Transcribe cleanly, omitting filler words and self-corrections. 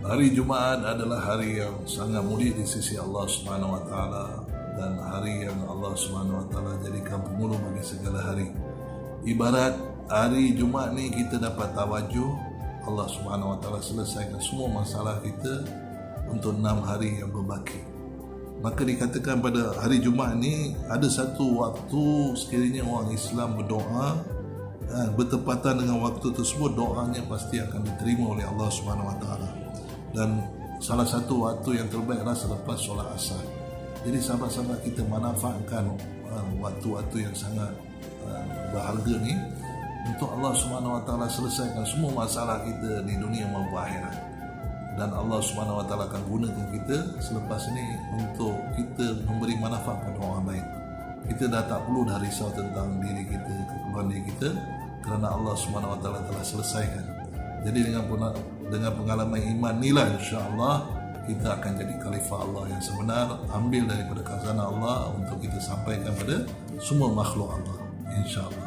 Hari Jumaat adalah hari yang sangat mulia di sisi Allah Subhanahu Wa Taala dan hari yang Allah Subhanahu Wa Taala jadikan penghulu bagi segala hari. Ibarat hari Jumaat ni kita dapat tawajuh, Allah Subhanahu Wa Taala selesaikan semua masalah kita untuk 6 hari yang berbaki. Maka dikatakan pada hari Jumaat ni ada satu waktu sekiranya orang Islam berdoa, bertepatan dengan waktu tersebut doanya pasti akan diterima oleh Allah Subhanahu Wa Taala. Dan salah satu waktu yang terbaiklah selepas solat asar. Jadi sahabat-sahabat kita manfaatkan waktu-waktu yang sangat berharga ni untuk Allah Subhanahu Wa Taala selesaikan semua masalah kita di dunia maupun akhirat. Dan Allah Subhanahu Wa Taala akan gunakan kita selepas ini untuk kita memberi manfaat kepada orang lain. Kita dah tak perlu dah risau tentang diri kita, keperluan diri kita, kerana Allah Subhanahu Wa Taala telah selesaikan. Jadi dengan pengalaman iman inilah insya-Allah kita akan jadi khalifah Allah yang sebenar, ambil daripada khazanah Allah untuk kita sampaikan pada semua makhluk Allah, insya-Allah.